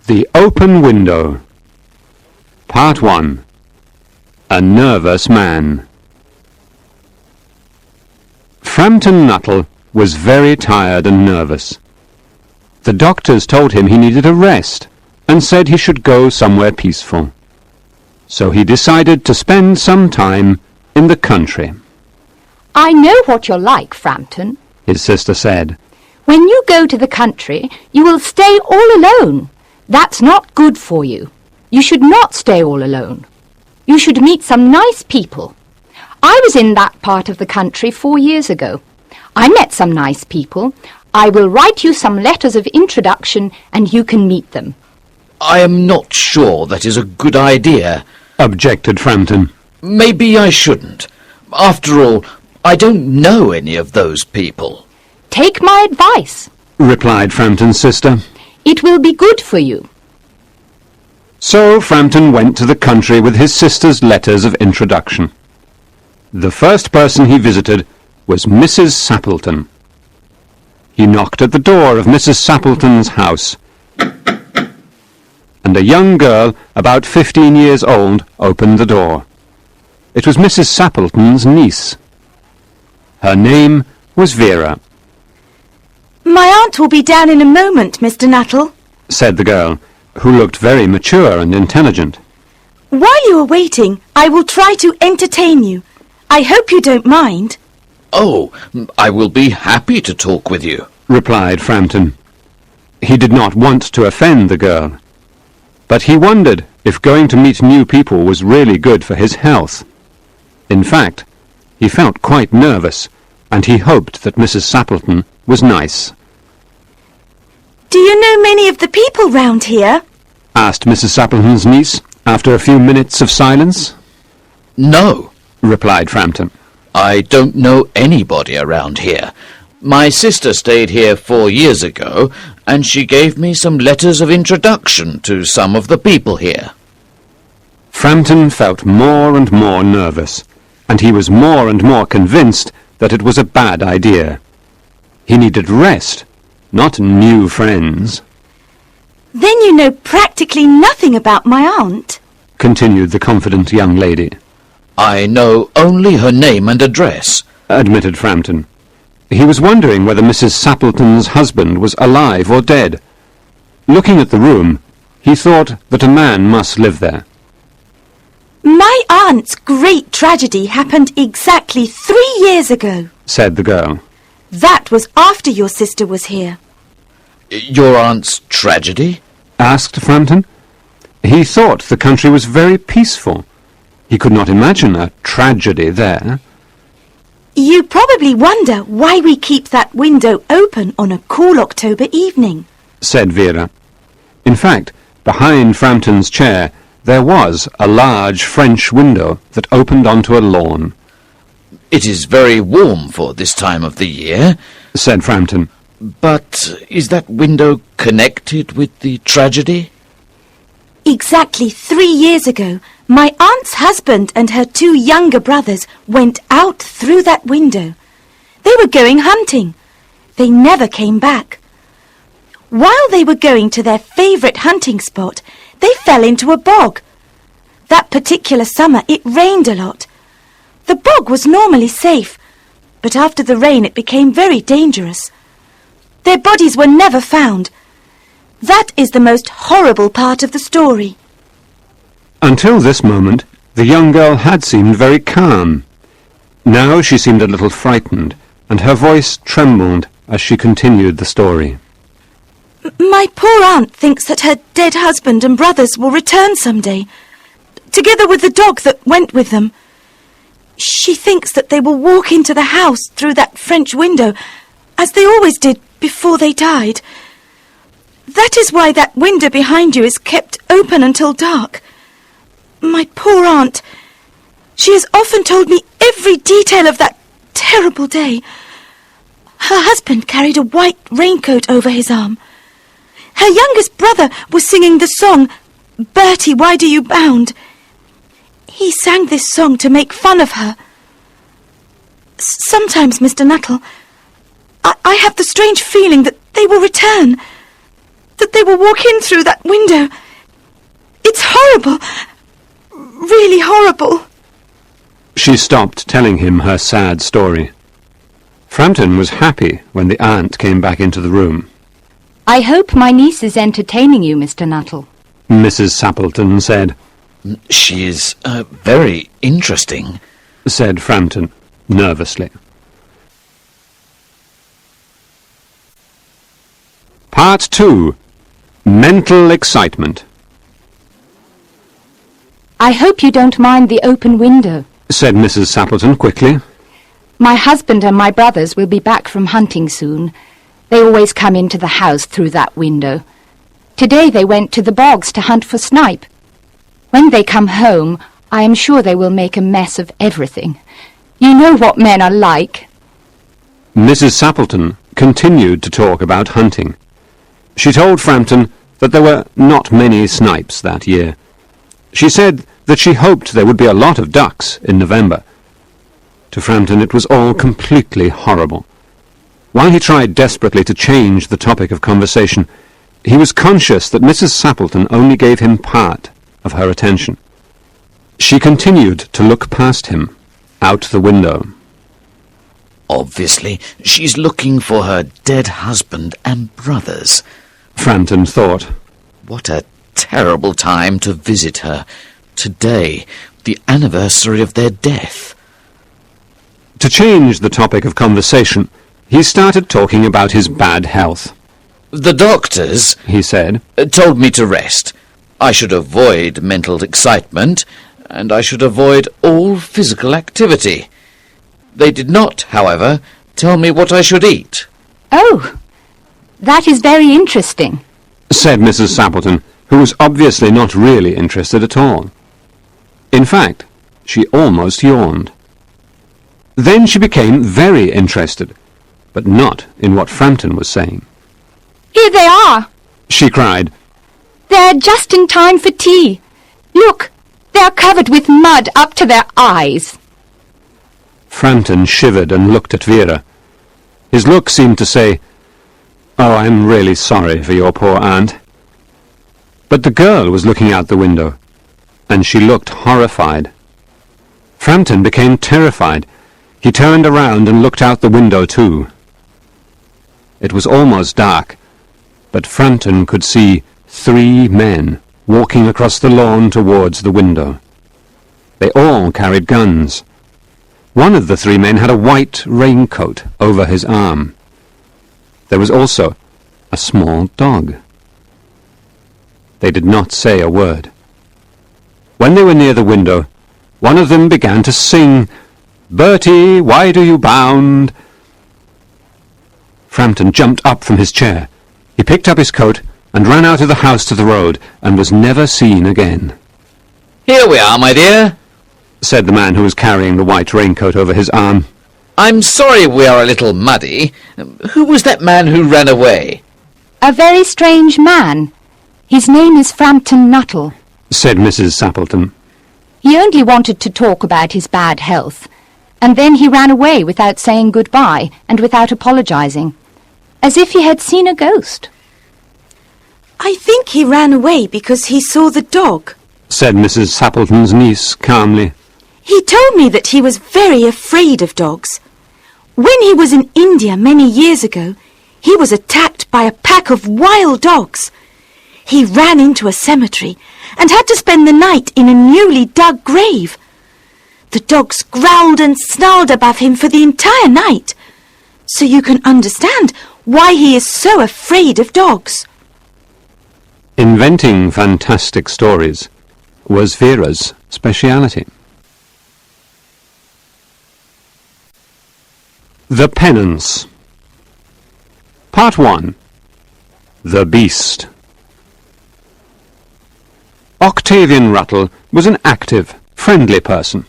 The Open Window. Part 1. A Nervous Man. Frampton Nuttall was very tired and nervous. The doctors told him he needed a rest and said he should go somewhere peaceful. So he decided to spend some time in the country. "I know what you're like, Frampton," his sister said. "When you go to the country, you will stay all alone. That's not good for you. You should not stay all alone. You should meet some nice people. I was in that part of the country 4 years ago. I met some nice people. I will write you some letters of introduction and you can meet them." "I am not sure that is a good idea," objected Frampton. "Maybe I shouldn't. After all, I don't know any of those people." "Take my advice. Replied Frampton's sister. It will be good for you." So Frampton went to the country with his sister's letters of introduction. The first person he visited was Mrs. Sappleton. He knocked at the door of Mrs. Sappleton's house, and a young girl about 15 years old opened the door. It was Mrs. Sappleton's niece. Her name was Vera. "My aunt will be down in a moment, Mr. Nuttall," said the girl, who looked very mature and intelligent. "While you are waiting, I will try to entertain you. I hope you don't mind." "Oh, I will be happy to talk with you," replied Frampton. He did not want to offend the girl, but he wondered if going to meet new people was really good for his health. In fact, he felt quite nervous, and he hoped that Mrs. Sappleton was nice. "Do you know many of the people round here?" asked Mrs. Sappleton's niece, after a few minutes of silence. "No," replied Frampton. "I don't know anybody around here. My sister stayed here 4 years ago, and she gave me some letters of introduction to some of the people here." Frampton felt more and more nervous, and he was more and more convinced that it was a bad idea. He needed rest, not new friends. "Then you know practically nothing about my aunt," continued the confident young lady. "I know only her name and address," admitted Frampton. He was wondering whether Mrs. Sappleton's husband was alive or dead. Looking at the room, he thought that a man must live there. "My aunt's great tragedy happened exactly 3 years ago," said the girl. "That was after your sister was here." "Your aunt's tragedy?" asked Frampton. He thought the country was very peaceful. He could not imagine a tragedy there. "You probably wonder why we keep that window open on a cool October evening," said Vera. In fact, behind Frampton's chair there was a large French window that opened onto a lawn. "It is very warm for this time of the year," said Frampton. "But is that window connected with the tragedy?" "Exactly 3 years ago, my aunt's husband and her 2 younger brothers went out through that window. They were going hunting. They never came back. While they were going to their favourite hunting spot, they fell into a bog. That particular summer it rained a lot. The bog was normally safe, but after the rain it became very dangerous. Their bodies were never found. That is the most horrible part of the story." Until this moment, the young girl had seemed very calm. Now she seemed a little frightened, and her voice trembled as she continued the story. "My poor aunt thinks that her dead husband and brothers will return someday, together with the dog that went with them. She thinks that they will walk into the house through that French window, as they always did before they died. That is why that window behind you is kept open until dark. My poor aunt, she has often told me every detail of that terrible day. Her husband carried a white raincoat over his arm. Her youngest brother was singing the song, 'Bertie, why do you bound?' He sang this song to make fun of her. Sometimes, Mr. Nuttall, I have the strange feeling that they will return. that they will walk in through that window. It's horrible. Really horrible. She stopped telling him her sad story. Frampton was happy when the aunt came back into the room. I hope my niece is entertaining you, Mr. Nuttall. Mrs. Sappleton said. She is very interesting, Said Frampton nervously. Part 2. Mental Excitement. I hope you don't mind the open window. Said Mrs. Sappleton quickly. My husband and my brothers will be back from hunting soon. They always come into the house through that window. Today they went to the bogs to hunt for snipe. When they come home, I am sure they will make a mess of everything. You know what men are like. Mrs. Sappleton continued to talk about hunting. She told Frampton that there were not many snipes that year. She said that she hoped there would be a lot of ducks in November. To Frampton it was all completely horrible. While he tried desperately to change the topic of conversation, he was conscious that Mrs. Sappleton only gave him part of her attention. She continued to look past him, out the window. Obviously, she's looking for her dead husband and brothers. Frampton thought. What a terrible time to visit her. Today, the anniversary of their death. To change the topic of conversation, he started talking about his bad health. The doctors, He said, told me to rest. I should avoid mental excitement, and I should avoid all physical activity. They did not, however, tell me what I should eat. Oh, that is very interesting. said Mrs. Sappleton, who was obviously not really interested at all. In fact, she almost yawned. Then she became very interested, but not in what Frampton was saying. Here they are. She cried. They're just in time for tea. Look, they're covered with mud up to their eyes. Frampton shivered and looked at Vera. His look seemed to say, "Oh, I'm really sorry for your poor aunt." But the girl was looking out the window, and she looked horrified. Frampton became terrified. He turned around and looked out the window too. It was almost dark, but Frampton could see 3 men walking across the lawn towards the window. They all carried guns. One of the 3 men had a white raincoat over his arm. There was also a small dog. They did not say a word. When they were near the window, one of them began to sing, "Bertie, why do you bound?" Frampton jumped up from his chair. He picked up his coat and ran out of the house to the road and was never seen again. "Here we are, my dear," said the man who was carrying the white raincoat over his arm. "I'm sorry we are a little muddy. Who was that man who ran away?" A very strange man. His name is Frampton Nuttall. Said Mrs. Sappleton. He only wanted to talk about his bad health, and then he ran away without saying goodbye and without apologizing, as if he had seen a ghost. I think he ran away because he saw the dog. Said Mrs. Sappleton's niece calmly. He told me that he was very afraid of dogs. When he was in India many years ago, he was attacked by a pack of wild dogs. He ran into a cemetery and had to spend the night in a newly dug grave. The dogs growled and snarled above him for the entire night. So you can understand why he is so afraid of dogs. Inventing fantastic stories was Vera's speciality. The Penance. Part 1. The Beast. Octavian Ruttall was an active, friendly person.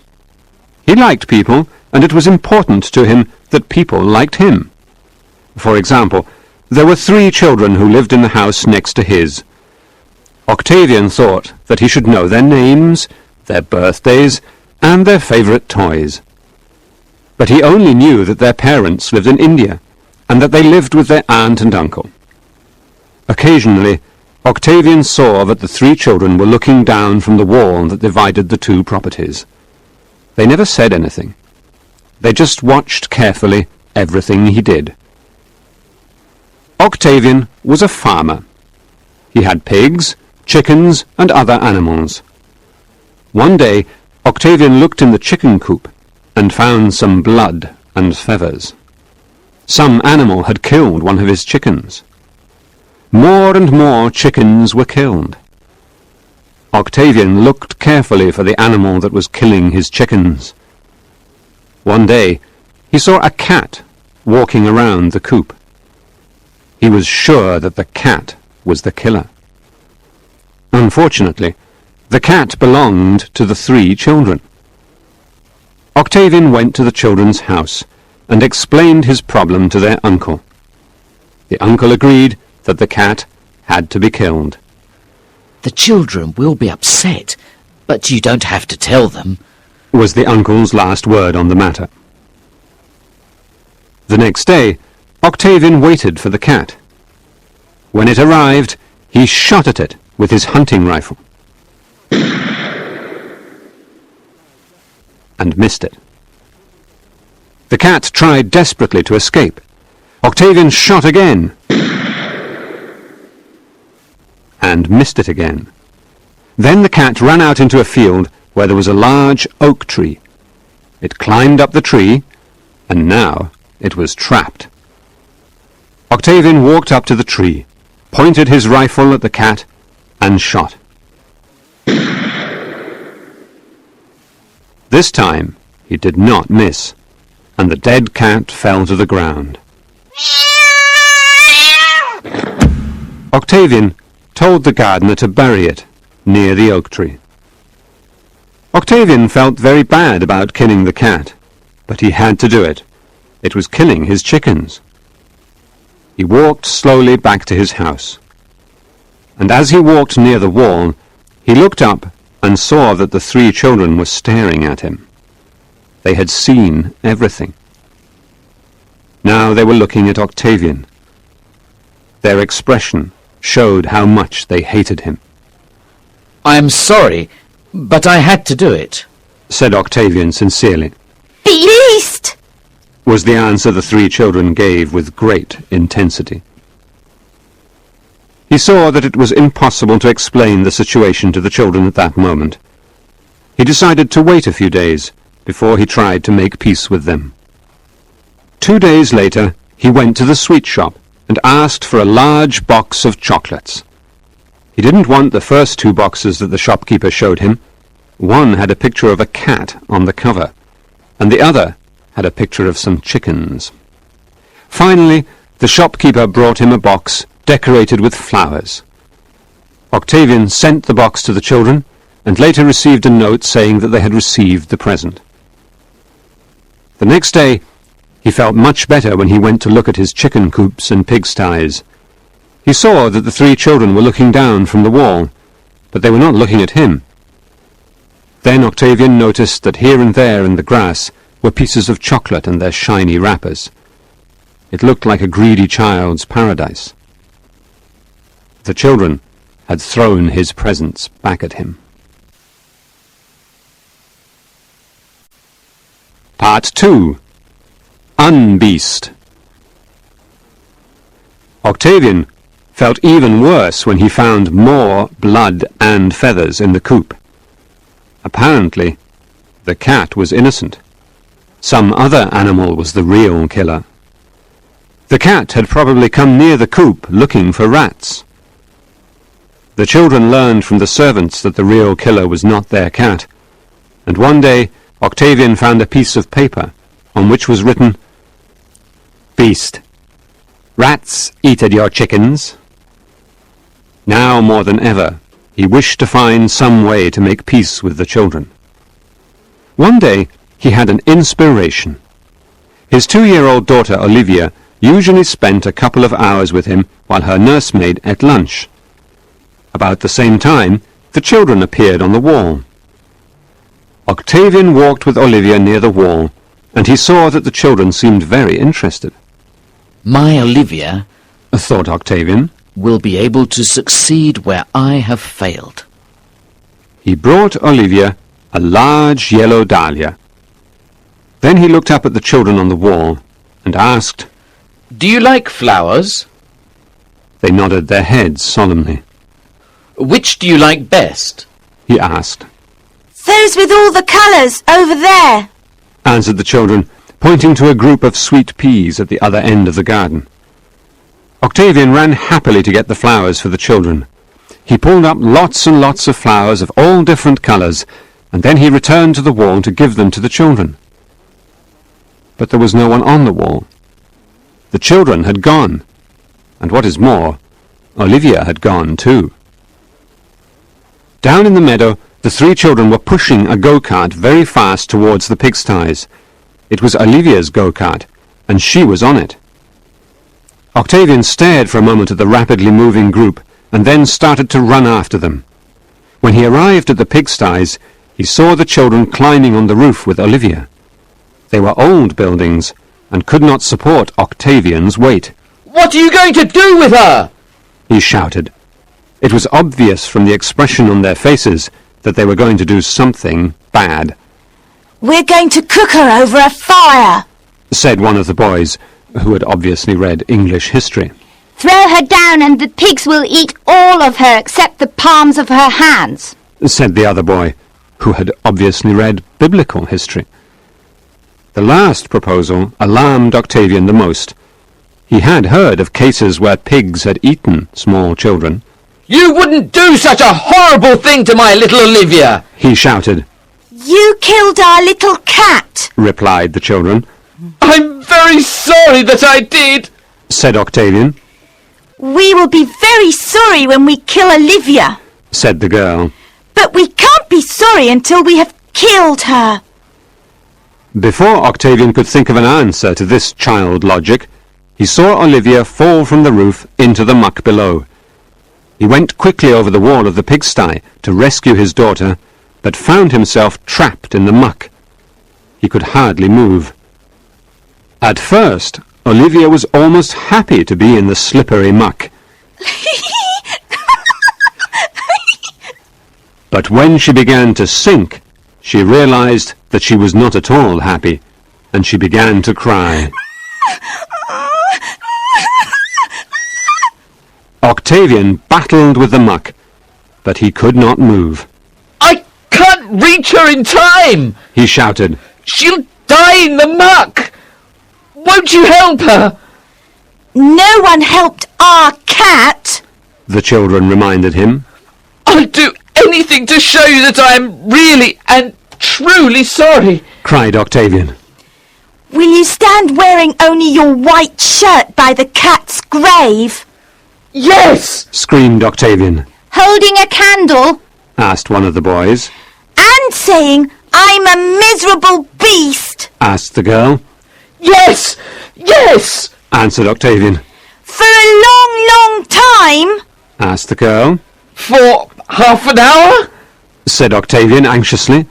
He liked people, and it was important to him that people liked him. For example, there were 3 children who lived in the house next to his. Octavian thought that he should know their names, their birthdays, and their favourite toys. But he only knew that their parents lived in India, and that they lived with their aunt and uncle. Occasionally, Octavian saw that the three children were looking down from the wall that divided the two properties. They never said anything. They just watched carefully everything he did. Octavian was a farmer. He had pigs, chickens, and other animals. One day, Octavian looked in the chicken coop and found some blood and feathers. Some animal had killed one of his chickens. More and more chickens were killed. Octavian looked carefully for the animal that was killing his chickens. One day, he saw a cat walking around the coop. He was sure that the cat was the killer. Unfortunately, the cat belonged to the three children. Octavian went to the children's house and explained his problem to their uncle. The uncle agreed that the cat had to be killed. The children will be upset, but you don't have to tell them, was the uncle's last word on the matter. The next day, Octavian waited for the cat. When it arrived, he shot at it with his hunting rifle and missed it. The cat tried desperately to escape. Octavian shot again and missed it again. Then the cat ran out into a field where there was a large oak tree. It climbed up the tree, and now it was trapped. Octavian walked up to the tree, pointed his rifle at the cat, and shot. This time he did not miss, and the dead cat fell to the ground. Octavian told the gardener to bury it near the oak tree. Octavian felt very bad about killing the cat, but he had to do it. It was killing his chickens. He walked slowly back to his house, and as he walked near the wall, he looked up and saw that the three children were staring at him. They had seen everything. Now they were looking at Octavian. Their expression showed how much they hated him. "I am sorry, but I had to do it," said Octavian sincerely. Beast! Was the answer the three children gave with great intensity. He saw that it was impossible to explain the situation to the children at that moment. He decided to wait a few days before he tried to make peace with them. 2 days later, he went to the sweet shop and asked for a large box of chocolates. He didn't want the first 2 boxes that the shopkeeper showed him. One had a picture of a cat on the cover, and the other had a picture of some chickens. Finally, the shopkeeper brought him a box decorated with flowers. Octavian sent the box to the children, and later received a note saying that they had received the present. The next day, he felt much better when he went to look at his chicken coops and pigsties. He saw that the 3 children were looking down from the wall, but they were not looking at him. Then Octavian noticed that here and there in the grass were pieces of chocolate and their shiny wrappers. It looked like a greedy child's paradise. The children had thrown his presents back at him. Part 2. Unbeast. Octavian felt even worse when he found more blood and feathers in the coop. Apparently, the cat was innocent. Some other animal was the real killer. The cat had probably come near the coop looking for rats. The children learned from the servants that the real killer was not their cat, and one day Octavian found a piece of paper on which was written, "Beast, rats eated your chickens." Now more than ever, he wished to find some way to make peace with the children. One day, he had an inspiration. His 2-year-old daughter, Olivia, usually spent a couple of hours with him while her nursemaid ate lunch. About the same time, the children appeared on the wall. Octavian walked with Olivia near the wall, and he saw that the children seemed very interested. "My Olivia," thought Octavian, will be able to succeed where I have failed. He brought Olivia a large yellow dahlia. Then he looked up at the children on the wall and asked, Do you like flowers? They nodded their heads solemnly. Which do you like best? He asked, Those with all the colours over there. answered the children, pointing to a group of sweet peas at the other end of the garden. Octavian ran happily to get the flowers for the children. He pulled up lots and lots of flowers of all different colours, and then he returned to the wall to give them to the children. But there was no one on the wall. The children had gone, and what is more, Olivia had gone too. Down in the meadow, the three children were pushing a go-kart very fast towards the pigsties. It was Olivia's go-kart, and she was on it. Octavian stared for a moment at the rapidly moving group, and then started to run after them. When he arrived at the pigsties, he saw the children climbing on the roof with Olivia. They were old buildings, and could not support Octavian's weight. What are you going to do with her? He shouted. It was obvious from the expression on their faces that they were going to do something bad, We're going to cook her over a fire. said one of the boys, who had obviously read English history. Throw her down and the pigs will eat all of her except the palms of her hands. Said the other boy, who had obviously read biblical history. The last proposal alarmed Octavian the most. He had heard of cases where pigs had eaten small children. You wouldn't do such a horrible thing to my little Olivia! He shouted, You killed our little cat. replied the children. I'm very sorry that I did! Said Octavian, We will be very sorry when we kill Olivia. said the girl. But we can't be sorry until we have killed her. Before Octavian could think of an answer to this child logic, he saw Olivia fall from the roof into the muck below. He went quickly over the wall of the pigsty to rescue his daughter, but found himself trapped in the muck. He could hardly move. At first, Olivia was almost happy to be in the slippery muck. But when she began to sink, she realized that she was not at all happy, and she began to cry. Octavian battled with the muck, but he could not move. I can't reach her in time! He shouted, She'll die in the muck! Won't you help her? No one helped our cat. the children reminded him. I'll do anything to show you that I am really and truly sorry. Cried Octavian. Will you stand wearing only your white shirt by the cat's grave? Yes! Screamed Octavian. Holding a candle? Asked one of the boys. And saying, I'm a miserable beast. Asked the girl. Yes! Yes! Answered Octavian. For a long, long time. Asked the girl. For half an hour? Said Octavian anxiously.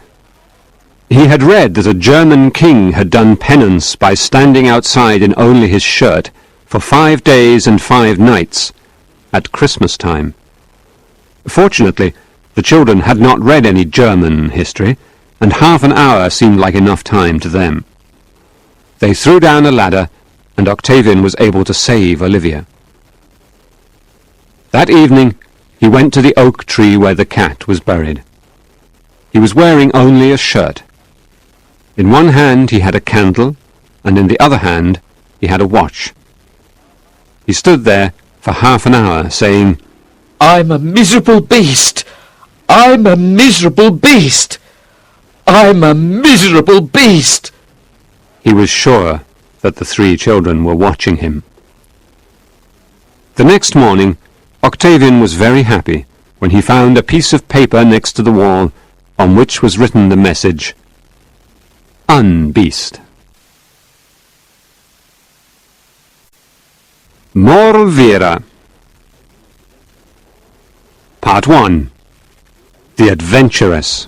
He had read that a German king had done penance by standing outside in only his shirt for 5 days and 5 nights at Christmas time. Fortunately, the children had not read any German history, and half an hour seemed like enough time to them. They threw down a ladder, and Octavian was able to save Olivia. That evening, he went to the oak tree where the cat was buried. He was wearing only a shirt. In one hand he had a candle, and in the other hand he had a watch. He stood there for half an hour, saying, I'm a miserable beast. I'm a miserable beast. I'm a miserable beast. He was sure that the 3 children were watching him. The next morning, Octavian was very happy when he found a piece of paper next to the wall on which was written the message, Unbeast. Moral Vera. Part 1. The Adventuress.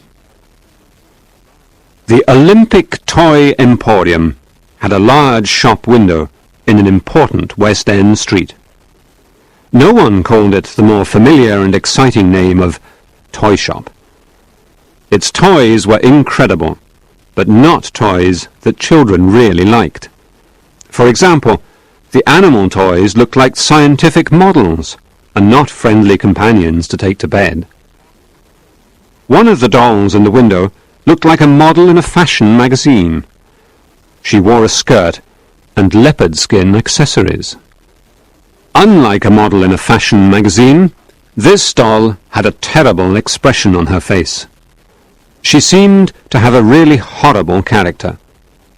The Olympic Toy Emporium had a large shop window in an important West End street. No one called it the more familiar and exciting name of toy shop. Its toys were incredible, but not toys that children really liked. For example, the animal toys looked like scientific models and not friendly companions to take to bed. One of the dolls in the window looked like a model in a fashion magazine. She wore a skirt and leopard skin accessories. Unlike a model in a fashion magazine, this doll had a terrible expression on her face. She seemed to have a really horrible character,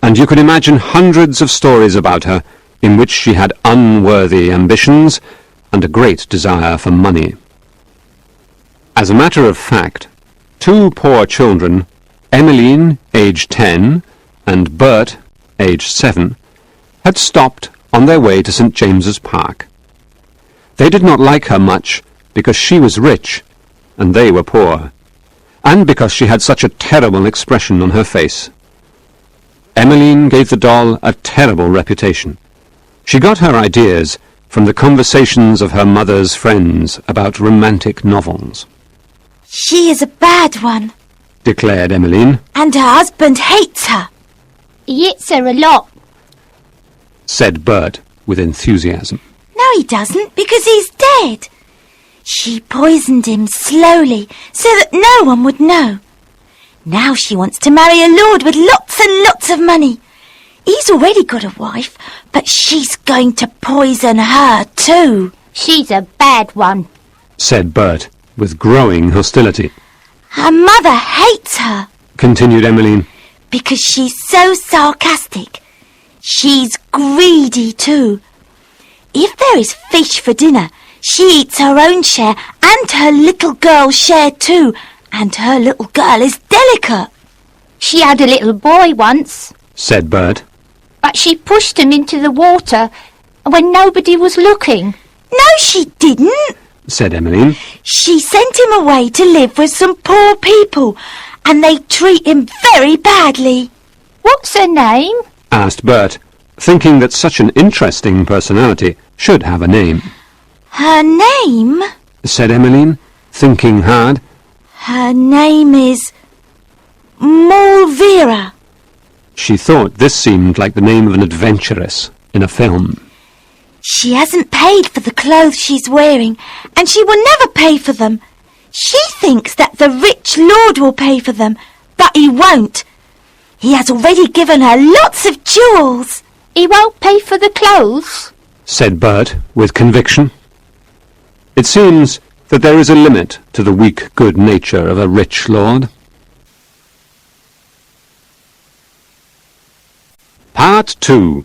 and you could imagine hundreds of stories about her in which she had unworthy ambitions and a great desire for money. As a matter of fact, two poor children, Emmeline, aged 10, and Bert, aged 7, had stopped on their way to St. James's Park. They did not like her much because she was rich and they were poor, and because she had such a terrible expression on her face. Emmeline gave the doll a terrible reputation. She got her ideas from the conversations of her mother's friends about romantic novels. She is a bad one, Declared Emmeline. and her husband hates her. He hits her a lot. Said Bert with enthusiasm. No, he doesn't, because he's dead. She poisoned him slowly so that no one would know. Now she wants to marry a lord with lots and lots of money. He's already got a wife, but she's going to poison her too. She's a bad one. Said Bert with growing hostility. Her mother hates her Continued Emmeline. because she's so sarcastic. She's greedy too. If there is fish for dinner, she eats her own share and her little girl's share too, and her little girl is delicate. She had a little boy once, Said Bert. but she pushed him into the water when nobody was looking. No, she didn't. Said Emmeline. She sent him away to live with some poor people, and they treat him very badly. What's her name? Asked Bert, thinking that such an interesting personality should have a name. Her name? Said Emmeline, thinking hard. Her name is Malvira. She thought this seemed like the name of an adventuress in a film. She hasn't paid for the clothes she's wearing, and she will never pay for them. She thinks that the rich lord will pay for them, but he won't. He has already given her lots of jewels. He won't pay for the clothes. Said Bert with conviction. It seems that there is a limit to the weak good nature of a rich lord. Part 2.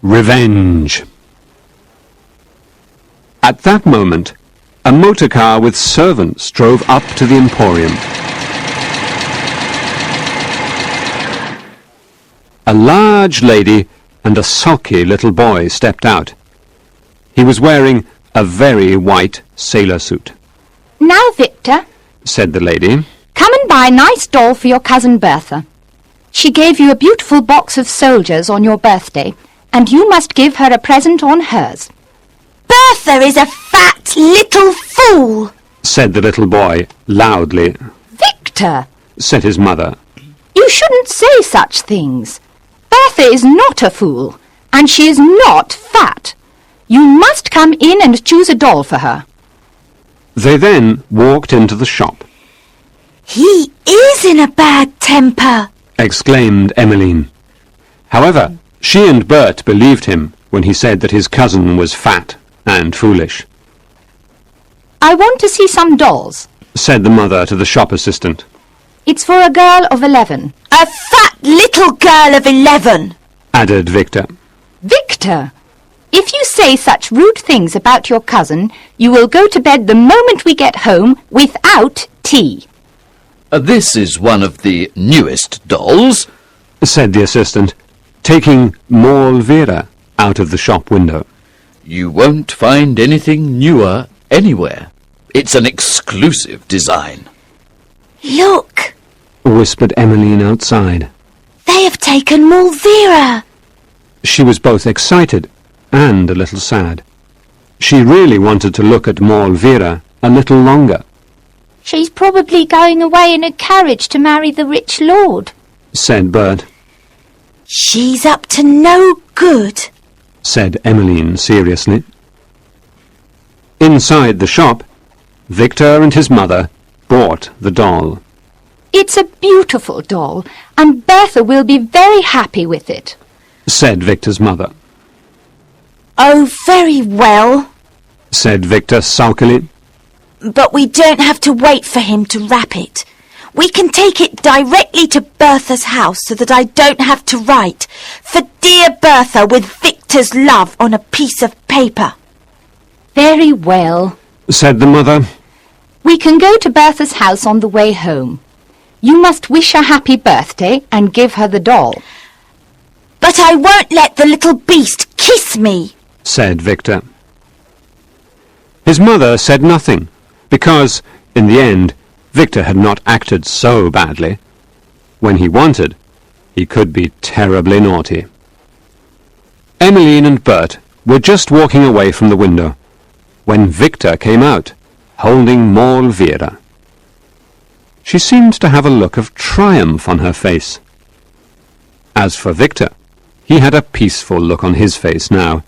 Revenge. At that moment, a motor car with servants drove up to the Emporium. A large lady and a sulky little boy stepped out. He was wearing a very white sailor suit. Now, Victor, Said the lady. come and buy a nice doll for your cousin Bertha. She gave you a beautiful box of soldiers on your birthday, and you must give her a present on hers. Bertha is a fat little fool. Said the little boy loudly. Victor, Said his mother. you shouldn't say such things. Bertha is not a fool, and she is not fat. You must come in and choose a doll for her. They then walked into the shop. He is in a bad temper. Exclaimed Emmeline. However, she and Bert believed him when he said that his cousin was fat and foolish. I want to see some dolls. Said the mother to the shop assistant. It's for a girl of 11. A fat little girl of 11. Added Victor. Victor, if you say such rude things about your cousin, you will go to bed the moment we get home without tea. This is one of the newest dolls. Said the assistant, taking Malvira out of the shop window. You won't find anything newer anywhere. It's an exclusive design. Look, Whispered Emmeline outside. they have taken Malvira. She was both excited and a little sad. She really wanted to look at Moll Vera a little longer. She's probably going away in a carriage to marry the rich lord, Said Bert. She's up to no good. Said Emmeline seriously. Inside the shop, Victor and his mother bought the doll. It's a beautiful doll, and Bertha will be very happy with it. Said Victor's mother. Oh, very well. Said Victor sulkily. But we don't have to wait for him to wrap it. We can take it directly to Bertha's house so that I don't have to write, "For dear Bertha, with Victor's love," on a piece of paper. Very well. Said the mother. We can go to Bertha's house on the way home. You must wish her happy birthday and give her the doll. But I won't let the little beast kiss me. Said Victor. His mother said nothing, because, in the end, Victor had not acted so badly. When he wanted, he could be terribly naughty. Emmeline and Bert were just walking away from the window when Victor came out, holding Moll Vera. She seemed to have a look of triumph on her face. As for Victor, he had a peaceful look on his face now.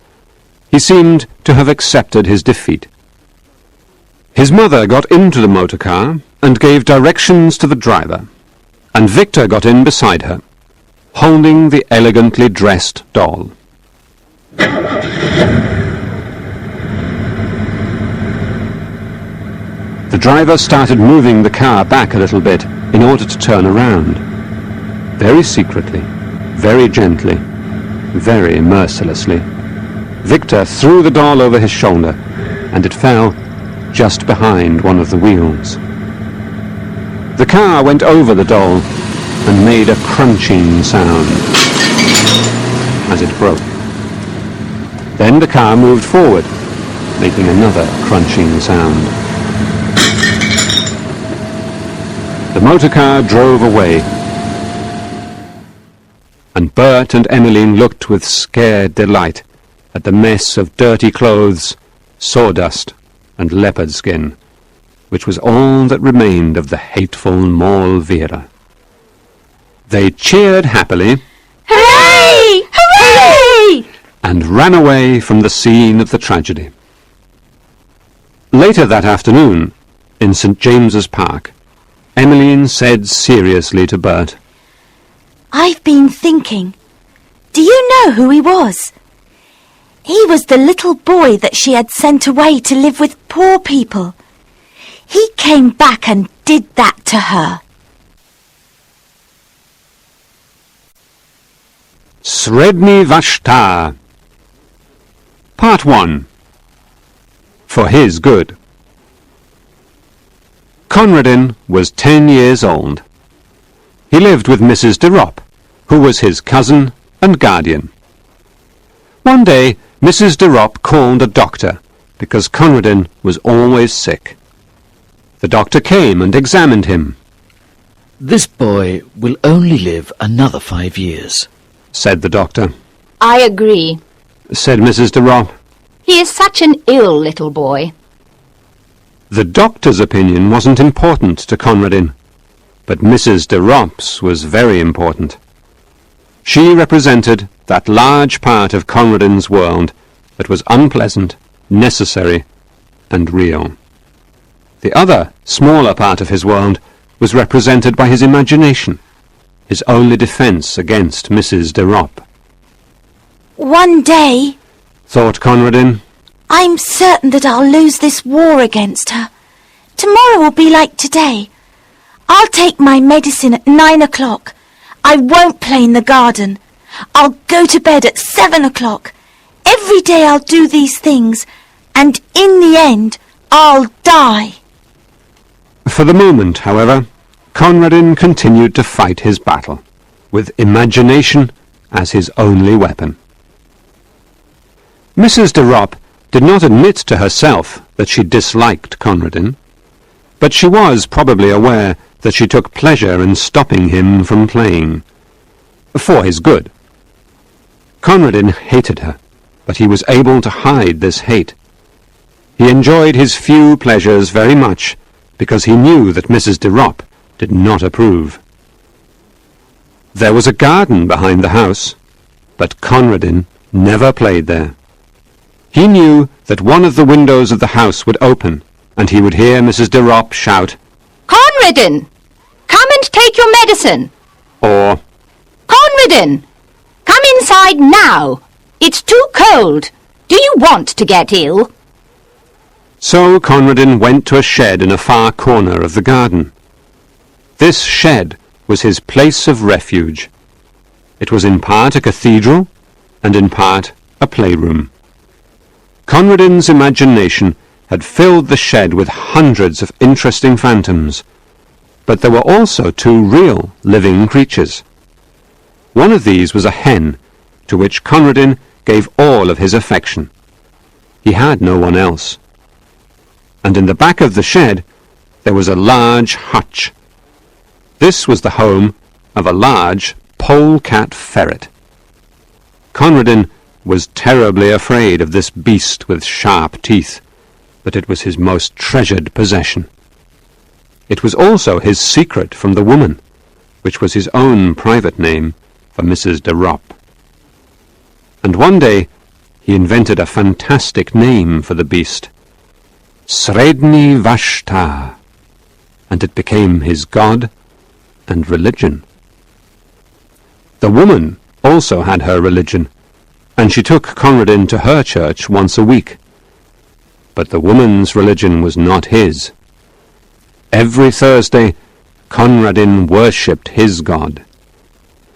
He seemed to have accepted his defeat. His mother got into the motor car and gave directions to the driver, and Victor got in beside her, holding the elegantly dressed doll. The driver started moving the car back a little bit in order to turn around. Very secretly, very gently, very mercilessly, Victor threw the doll over his shoulder, and it fell just behind one of the wheels. The car went over the doll and made a crunching sound as it broke. Then the car moved forward, making another crunching sound. The motor car drove away, and Bert and Emmeline looked with scared delight at the mess of dirty clothes, sawdust, and leopard skin, which was all that remained of the hateful Moll Vera. They cheered happily Hooray! Hooray! and ran away from the scene of the tragedy. Later that afternoon, in St. James's Park, Emmeline said seriously to Bert, I've been thinking. Do you know who he was? He was the little boy that she had sent away to live with poor people. He came back and did that to her. Sredni Vashta. Part 1. For his good. Conradin was 10 years old. He lived with Mrs. de Ropp, who was his cousin and guardian. One day, Mrs. de Ropp called a doctor, because Conradin was always sick. The doctor came and examined him. This boy will only live another 5 years. Said the doctor. I agree. Said Mrs. de Ropp. He is such an ill little boy. The doctor's opinion wasn't important to Conradin, but Mrs. de Ropp's was very important. She represented that large part of Conradin's world that was unpleasant, necessary, and real. The other, smaller part of his world was represented by his imagination, his only defence against Mrs. de Ropp. One day, Thought Conradin, I'm certain that I'll lose this war against her. Tomorrow will be like today. I'll take my medicine at 9 o'clock. I won't play in the garden. I'll go to bed at 7 o'clock. Every day I'll do these things, and in the end, I'll die. For the moment, however, Conradin continued to fight his battle, with imagination as his only weapon. Mrs. de Ropp did not admit to herself that she disliked Conradin, but she was probably aware that she took pleasure in stopping him from playing, for his good. Conradin hated her, but he was able to hide this hate, He enjoyed his few pleasures very much, because he knew that Mrs. de Ropp did not approve. There was a garden behind the house, but Conradin never played there. He knew that one of the windows of the house would open, and he would hear Mrs. de Ropp shout, Conradin! Come and take your medicine! or, Conradin! Come inside now! It's too cold! Do you want to get ill? So Conradin went to a shed in a far corner of the garden. This shed was his place of refuge. It was in part a cathedral, and in part a playroom. Conradin's imagination had filled the shed with hundreds of interesting phantoms, but there were also 2 real living creatures. One of these was a hen, to which Conradin gave all of his affection. He had no one else. And in the back of the shed there was a large hutch. This was the home of a large polecat ferret. Conradin was terribly afraid of this beast with sharp teeth, but it was his most treasured possession. It was also his secret from the woman, which was his own private name for Mrs. de Ropp. And one day he invented a fantastic name for the beast, Sredni Vashtar, and it became his god and religion. The woman also had her religion, and she took Conradin to her church once a week. But the woman's religion was not his. Every Thursday, Conradin worshipped his god.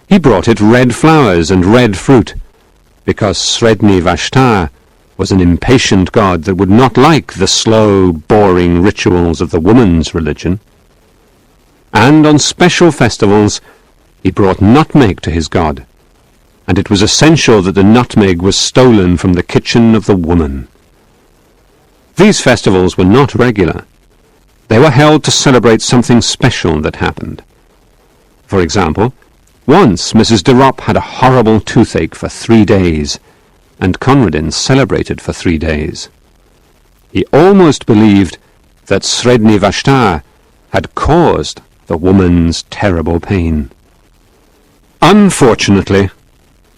He brought it red flowers and red fruit, because Sredni Vashtar was an impatient god that would not like the slow, boring rituals of the woman's religion. And on special festivals he brought nutmeg to his god, and it was essential that the nutmeg was stolen from the kitchen of the woman. These festivals were not regular. They were held to celebrate something special that happened. For example, once Mrs. de Ropp had a horrible toothache for 3 days, and Conradin celebrated for 3 days. He almost believed that Sredni Vashtar had caused the woman's terrible pain. Unfortunately,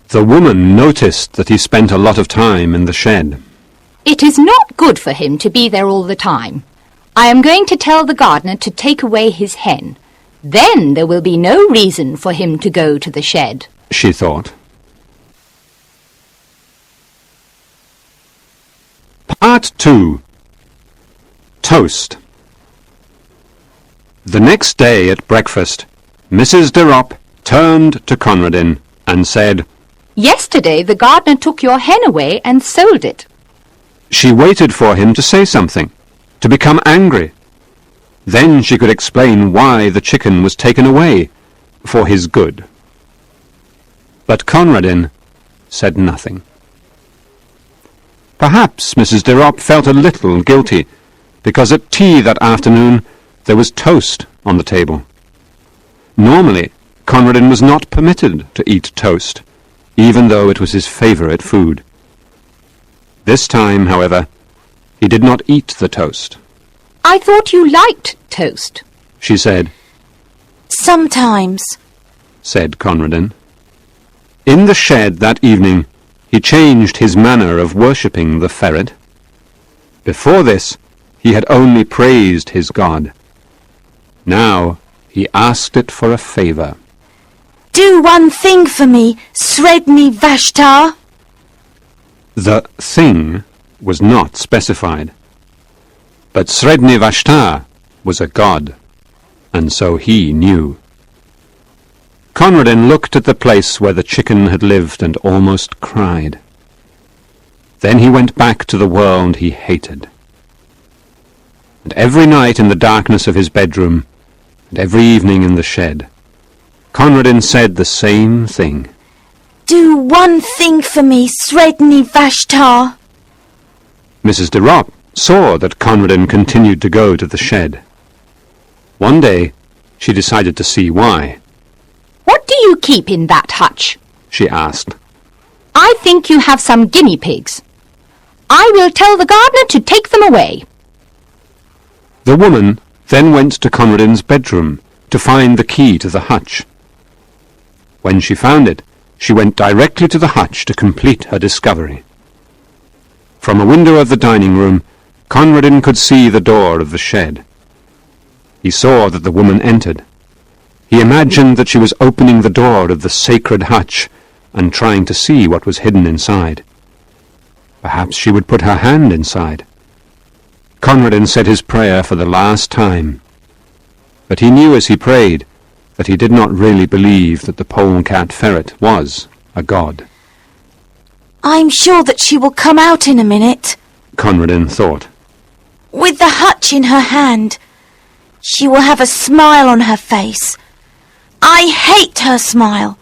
the woman noticed that he spent a lot of time in the shed. It is not good for him to be there all the time. I am going to tell the gardener to take away his hen. Then there will be no reason for him to go to the shed, She thought. Part 2. Toast. The next day at breakfast, Mrs. de Ropp turned to Conradin and said, Yesterday the gardener took your hen away and sold it. She waited for him to say something, to become angry. Then she could explain why the chicken was taken away, for his good. But Conradin said nothing. Perhaps Mrs. de Ropp felt a little guilty, because at tea that afternoon there was toast on the table. Normally, Conradin was not permitted to eat toast, even though it was his favourite food. This time, however, he did not eat the toast. I thought you liked toast. She said, Sometimes. said Conradin. In the shed that evening, he changed his manner of worshipping the ferret. Before this, he had only praised his god. Now he asked it for a favour. Do one thing for me, Sredni Vashtar. The thing was not specified. But Sredni Vashtar was a god, and so he knew. Conradin looked at the place where the chicken had lived and almost cried. Then he went back to the world he hated. And every night in the darkness of his bedroom, and every evening in the shed, Conradin said the same thing. Do one thing for me, Sredni Vashtar. Mrs. de Ropp saw that Conradin continued to go to the shed. One day she decided to see why. What do you keep in that hutch? She asked. I think you have some guinea pigs. I will tell the gardener to take them away. The woman then went to Conradin's bedroom to find the key to the hutch. When she found it, she went directly to the hutch to complete her discovery. From a window of the dining room, Conradin could see the door of the shed. He saw that the woman entered. He imagined that she was opening the door of the sacred hutch and trying to see what was hidden inside. Perhaps she would put her hand inside. Conradin said his prayer for the last time. But he knew as he prayed that he did not really believe that the polecat ferret was a god. I'm sure that she will come out in a minute. Conradin thought. With the hutch in her hand. She will have a smile on her face. I hate her smile.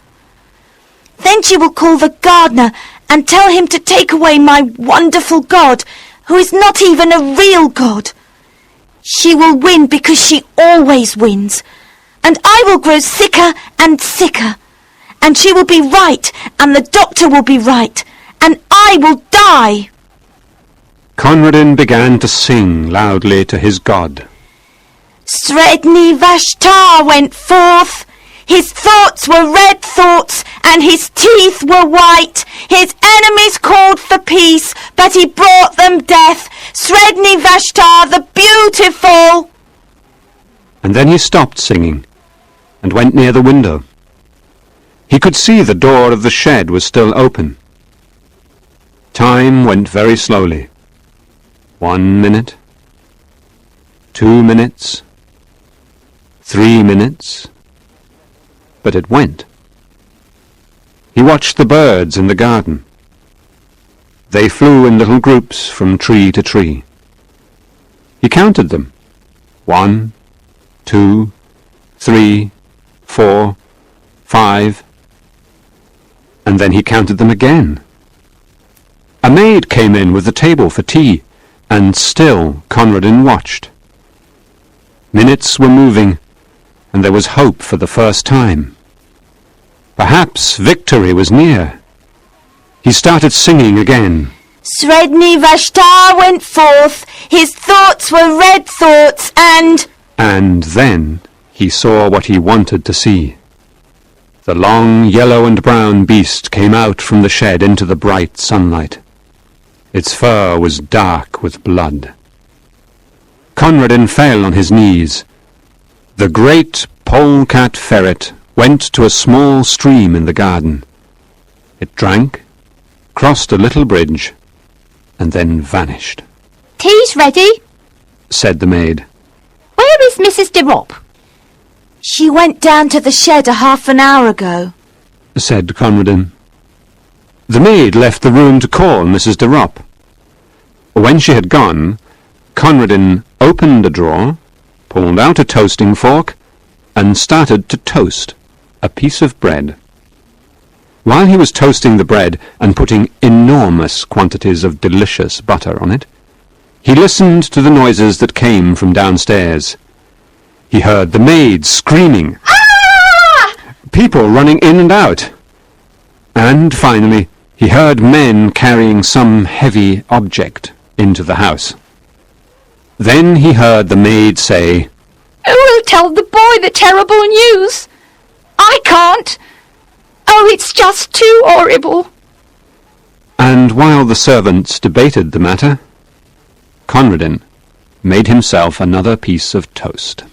Then she will call the gardener and tell him to take away my wonderful god, who is not even a real god. She will win because she always wins, and I will grow sicker and sicker, and she will be right, and the doctor will be right, and I will die. Conradin began to sing loudly to his god. Sredni Vashtar went forth. His thoughts were red thoughts, and his teeth were white. His enemies called for peace, but he brought them death. Sredni Vashtar the beautiful. And then he stopped singing and went near the window. He could see the door of the shed was still open. Time went very slowly. 1 minute, 2 minutes, 3 minutes, but it went. He watched the birds in the garden. They flew in little groups from tree to tree. He counted them. 1, 2, 3, 4, 5, and then he counted them again. A maid came in with the table for tea, and still Conradin watched. Minutes were moving, and there was hope for the first time. Perhaps victory was near. He started singing again. Sredni Vashtar went forth. His thoughts were red thoughts, and then he saw what he wanted to see. The long yellow and brown beast came out from the shed into the bright sunlight. Its fur was dark with blood. Conradin fell on his knees. The great polecat ferret went to a small stream in the garden. It drank, crossed a little bridge, and then vanished. Tea's ready, Said the maid. Where is Mrs. de Ropp? she went down to the shed a half an hour ago. Said Conradin. The maid left the room to call Mrs. de Ropp. When she had gone, Conradin opened a drawer, pulled out a toasting fork, and started to toast a piece of bread. While he was toasting the bread and putting enormous quantities of delicious butter on it, he listened to the noises that came from downstairs. He heard the maid screaming, Ah! people running in and out, and finally he heard men carrying some heavy object into the house. Then he heard the maid say, Who will tell the boy the terrible news? I can't. Oh, it's just too horrible. and while the servants debated the matter, Conradin made himself another piece of toast.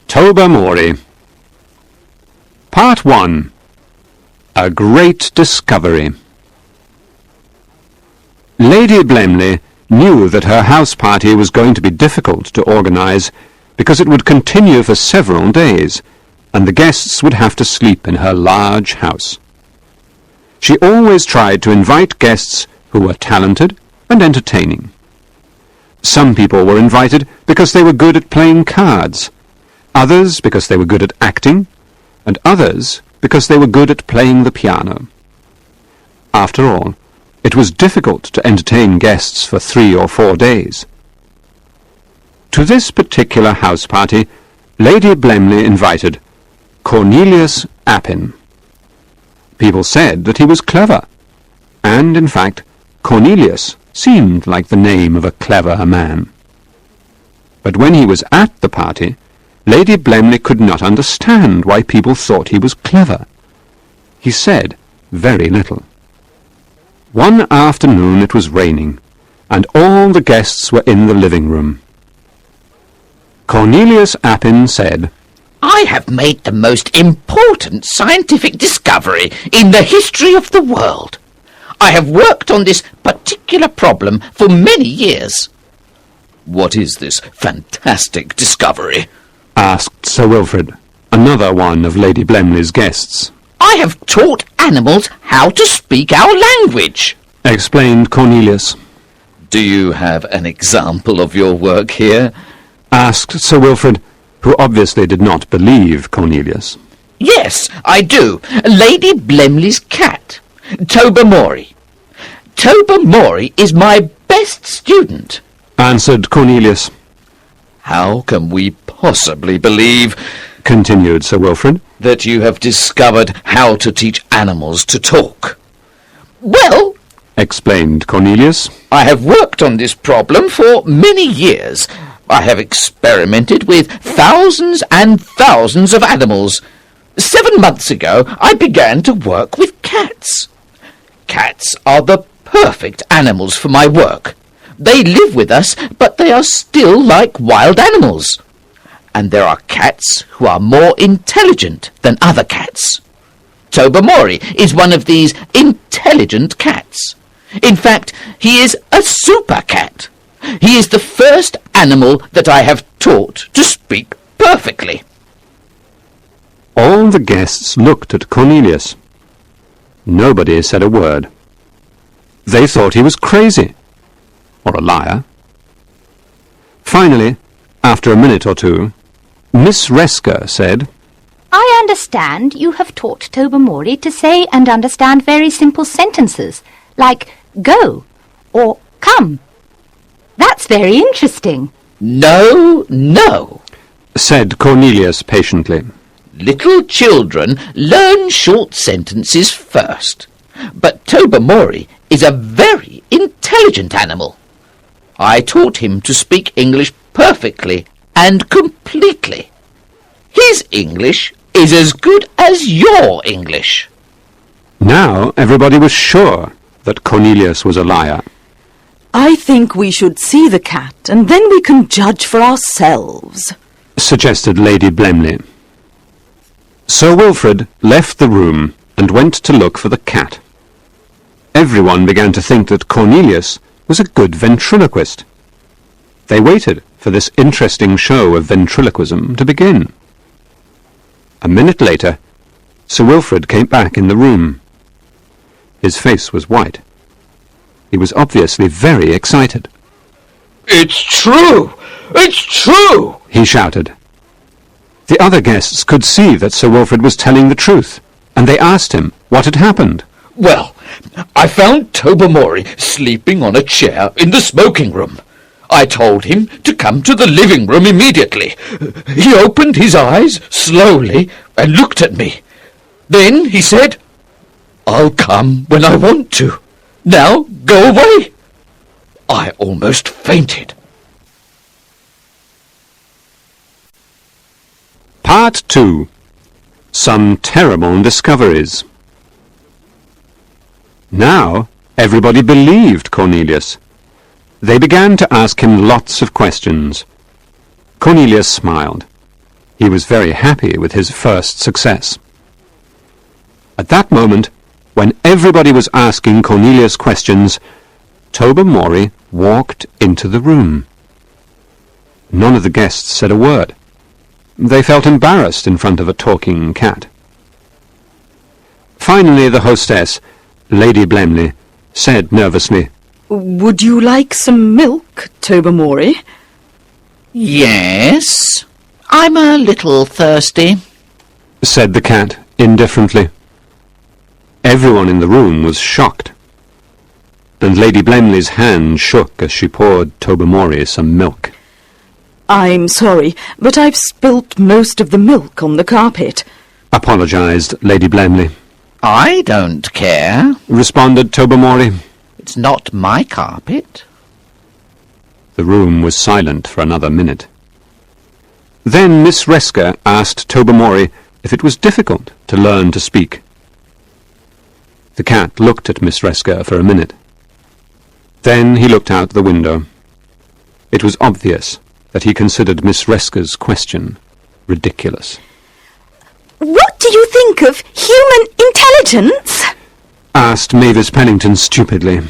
Tobermory. Part 1. A Great Discovery. Lady Blemley knew that her house party was going to be difficult to organise because it would continue for several days, and the guests would have to sleep in her large house. She always tried to invite guests who were talented and entertaining. Some people were invited because they were good at playing cards, others because they were good at acting, and others because they were good at playing the piano. After all, it was difficult to entertain guests for 3 or 4 days. To this particular house party, Lady Blemley invited Cornelius Appin. People said that he was clever, and, in fact, Cornelius seemed like the name of a clever man. But when he was at the party, Lady Blemley could not understand why people thought he was clever. He said very little. One afternoon it was raining, and all the guests were in the living room. Cornelius Appin said, I have made the most important scientific discovery in the history of the world. I have worked on this particular problem for many years. What is this fantastic discovery? asked Sir Wilfrid, another one of Lady Blemley's guests. I have taught animals how to speak our language, explained Cornelius. Do you have an example of your work here? Asked Sir Wilfrid, who obviously did not believe Cornelius. Yes, I do. Lady Blemley's cat, Tobermory. Tobermory is my best student, answered Cornelius. How can we possibly believe, continued Sir Wilfrid, that you have discovered how to teach animals to talk? Well, explained Cornelius, I have worked on this problem for many years. I have experimented with thousands and thousands of animals. 7 months ago, I began to work with cats. Cats are the perfect animals for my work. They live with us, but they are still like wild animals. And there are cats who are more intelligent than other cats. Tobermory is one of these intelligent cats. In fact, he is a super cat. He is the first animal that I have taught to speak perfectly. All the guests looked at Cornelius. Nobody said a word. They thought he was crazy, or a liar. Finally, after a minute or two, Miss Resker said, I understand you have taught Tobermory to say and understand very simple sentences, like go or come. That's very interesting. No, no, said Cornelius patiently. Little children learn short sentences first. But Tobermory is a very intelligent animal. I taught him to speak English perfectly and completely. His English is as good as your English. Now everybody was sure that Cornelius was a liar. I think we should see the cat, and then we can judge for ourselves, suggested Lady Blemley. Sir Wilfrid left the room and went to look for the cat. Everyone began to think that Cornelius was a good ventriloquist. They waited for this interesting show of ventriloquism to begin. A minute later, Sir Wilfrid came back in the room. His face was white. He was obviously very excited. It's true! It's true! He shouted. The other guests could see that Sir Wilfrid was telling the truth, and they asked him what had happened. Well, I found Tobermory sleeping on a chair in the smoking room. I told him to come to the living room immediately. He opened his eyes slowly and looked at me. Then he said, I'll come when I want to. Now go away. I almost fainted. Part 2. Some terrible discoveries. Now everybody believed Cornelius. They began to ask him lots of questions. Cornelius smiled. He was very happy with his first success. At that moment, when everybody was asking Cornelius questions, Tobermory walked into the room. None of the guests said a word. They felt embarrassed in front of a talking cat. Finally, the hostess, Lady Blemley, said nervously, Would you like some milk, Tobermory? Yes, I'm a little thirsty, said the cat indifferently. Everyone in the room was shocked, and Lady Blemley's hand shook as she poured Tobermory some milk. I'm sorry, but I've spilt most of the milk on the carpet, apologized Lady Blemley. I don't care. responded Tobermory. It's not my carpet. The room was silent for another minute. Then Miss Resker asked Tobermory if it was difficult to learn to speak. The cat looked at Miss Resker for a minute. Then he looked out the window. It was obvious that he considered Miss Resker's question ridiculous. What do you think of human intelligence? Asked Mavis Pennington stupidly.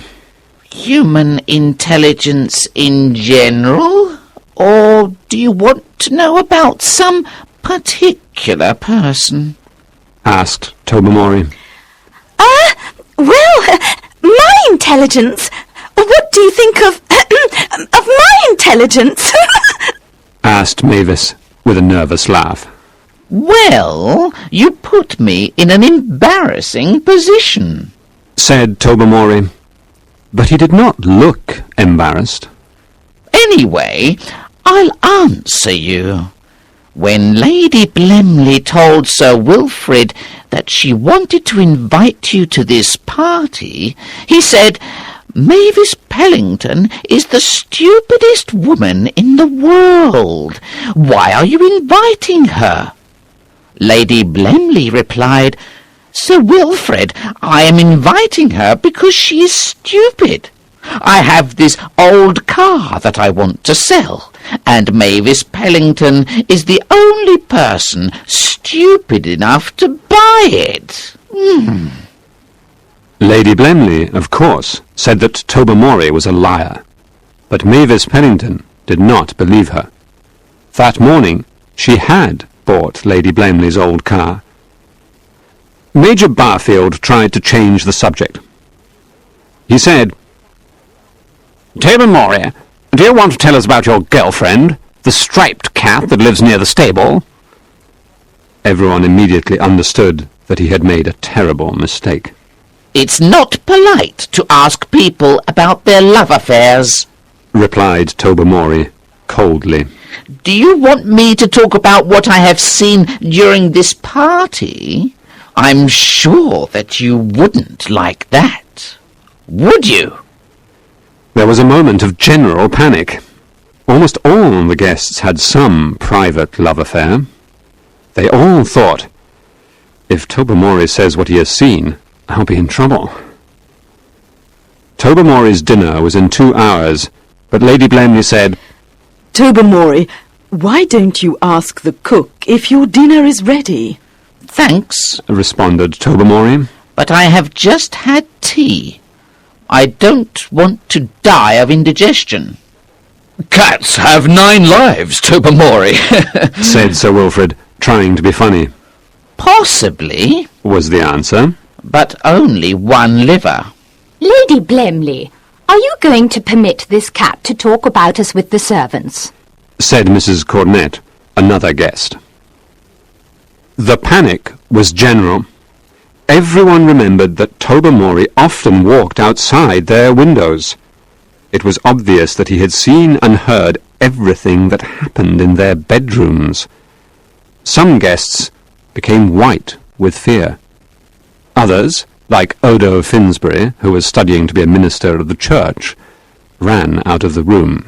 Human intelligence in general? Or do you want to know about some particular person? Asked Tobermory. Well, my intelligence. What do you think of my intelligence? Asked Mavis with a nervous laugh. Well, you put me in an embarrassing position. Said Tobermory. But he did not look embarrassed. Anyway, I'll answer you. When Lady Blemley told Sir Wilfrid that she wanted to invite you to this party, he said, Mavis Pellington is the stupidest woman in the world. Why are you inviting her? Lady Blemley replied, Sir Wilfrid, I am inviting her because she is stupid. I have this old car that I want to sell, and Mavis Pellington is the only person stupid enough to buy it. Lady Blemley, of course, said that Tobermory was a liar, but Mavis Pennington did not believe her. That morning she had bought Lady Blemley's old car. Major Barfield tried to change the subject. He said, Tobermory, do you want to tell us about your girlfriend, the striped cat that lives near the stable? Everyone immediately understood that he had made a terrible mistake. It's not polite to ask people about their love affairs, replied Tobermory coldly. Do you want me to talk about what I have seen during this party? I'm sure that you wouldn't like that, would you? There was a moment of general panic. Almost all the guests had some private love affair. They all thought, if Tobermory says what he has seen, I'll be in trouble. Tobermory's dinner was in 2 hours, but Lady Blemley said, Tobermory, why don't you ask the cook if your dinner is ready? Thanks, responded Tobermory. but I have just had tea. I don't want to die of indigestion. Cats have 9 lives, Tobermory, said Sir Wilfrid, trying to be funny. Possibly, Was the answer. but only 1 liver. Lady Blemley, are you going to permit this cat to talk about us with the servants? Said Mrs. Cornett, another guest. The panic was general. Everyone remembered that Tobermory often walked outside their windows. It was obvious that he had seen and heard everything that happened in their bedrooms. Some guests became white with fear. Others, like Odo Finsbury, who was studying to be a minister of the church, ran out of the room.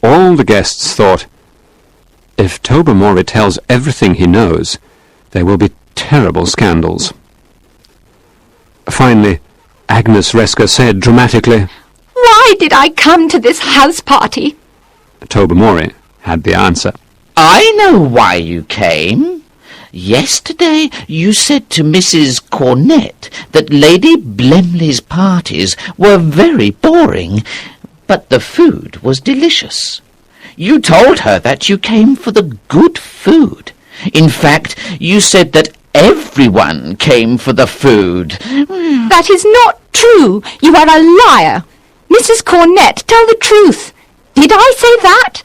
All the guests thought, if Tobermory tells everything he knows, there will be terrible scandals. Finally, Agnes Resker said dramatically, Why did I come to this house party? Tobermory had the answer. I know why you came. Yesterday you said to Mrs. Cornett that Lady Blemley's parties were very boring, but the food was delicious. You told her that you came for the good food. In fact, you said that everyone came for the food. That is not true. You are a liar. Mrs. Cornett, tell the truth. Did I say that?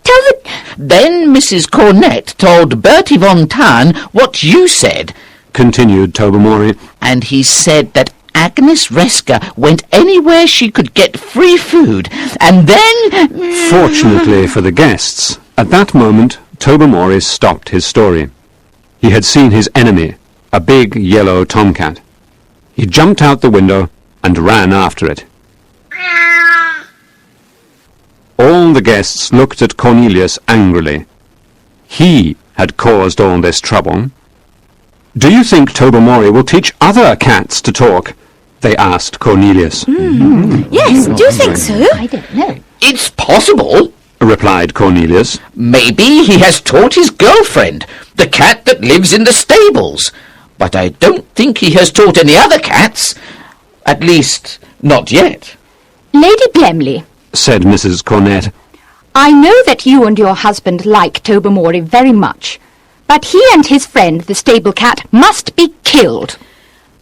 Tell the... Then Mrs. Cornett told Bertie von Tan what you said, Continued Tobermory. and he said that Agnes Resker went anywhere she could get free food, and then... Fortunately for the guests, at that moment Tobermory stopped his story. He had seen his enemy a big yellow tomcat. He jumped out the window and ran after it. All the guests looked at Cornelius angrily. He had caused all this trouble. "Do you think Tobermory will teach other cats to talk?" they asked Cornelius. Yes, do you think so? I don't know. It's possible, replied Cornelius. Maybe he has taught his girlfriend, the cat that lives in the stables. But I don't think he has taught any other cats. At least, not yet. Lady Blemley, Said Mrs. Cornett. I know that you and your husband like Tobermory very much, but he and his friend, the stable cat, must be killed.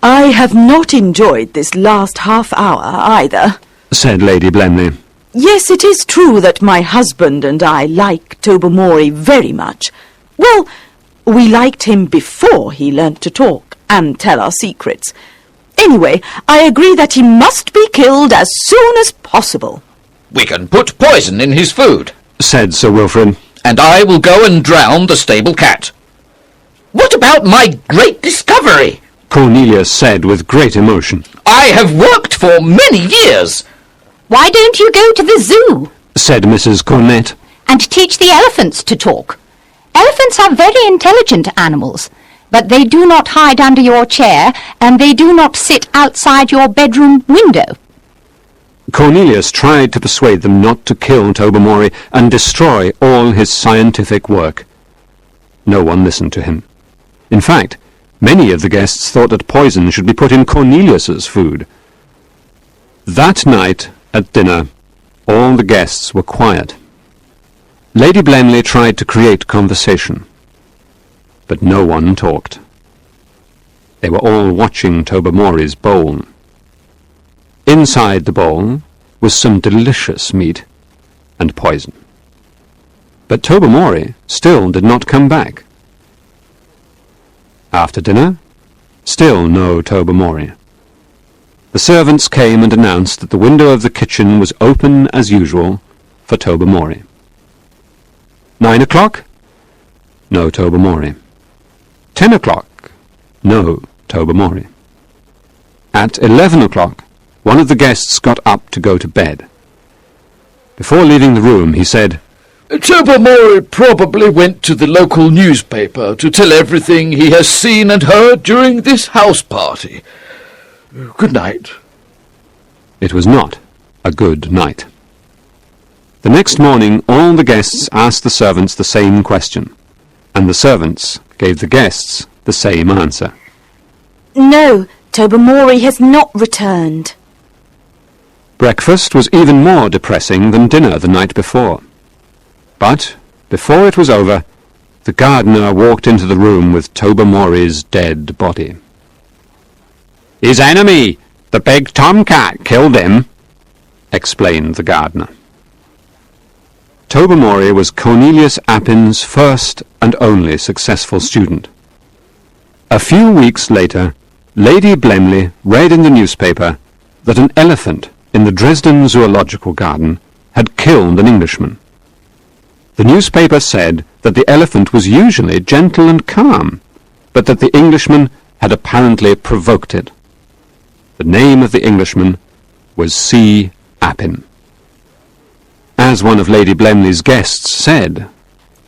I have not enjoyed this last half hour either. Said Lady Blemley. Yes, it is true that my husband and I like Tobermory very much. Well, we liked him before he learnt to talk and tell our secrets. Anyway, I agree that he must be killed as soon as possible. We can put poison in his food, Said Sir Wilfrid. and I will go and drown the stable cat. What about my great discovery? Cornelius said with great emotion. I have worked for many years. Why don't you go to the zoo Said Mrs. Cornett. and teach the elephants to talk? Elephants are very intelligent animals, but they do not hide under your chair, and they do not sit outside your bedroom window. Cornelius tried to persuade them not to kill Tobermory and destroy all his scientific work. No one listened to him. In fact, many of the guests thought that poison should be put in Cornelius's food. That night, at dinner, all the guests were quiet. Lady Blemley tried to create conversation, but no one talked. They were all watching Tobermory's bowl. Inside the bowl was some delicious meat and poison. But Tobermory still did not come back. After dinner, still no Tobermory. The servants came and announced that the window of the kitchen was open as usual for Tobermory. 9 o'clock? No Tobermory. 10 o'clock? No Tobermory. At 11 o'clock, one of the guests got up to go to bed. Before leaving the room, he said, Tobermory probably went to the local newspaper to tell everything he has seen and heard during this house party. Good night. It was not a good night. The next morning, all the guests asked the servants the same question, and the servants gave the guests the same answer. No, Tobermory has not returned. Breakfast was even more depressing than dinner the night before. But, before it was over, the gardener walked into the room with Tobermory's dead body. "His enemy, the big tomcat, killed him," explained the gardener. Tobermory was Cornelius Appin's first and only successful student. A few weeks later, Lady Blemley read in the newspaper that an elephant in the Dresden Zoological Garden had killed an Englishman. The newspaper said that the elephant was usually gentle and calm, but that the Englishman had apparently provoked it. The name of the Englishman was C. Appin. As one of Lady Blemley's guests said,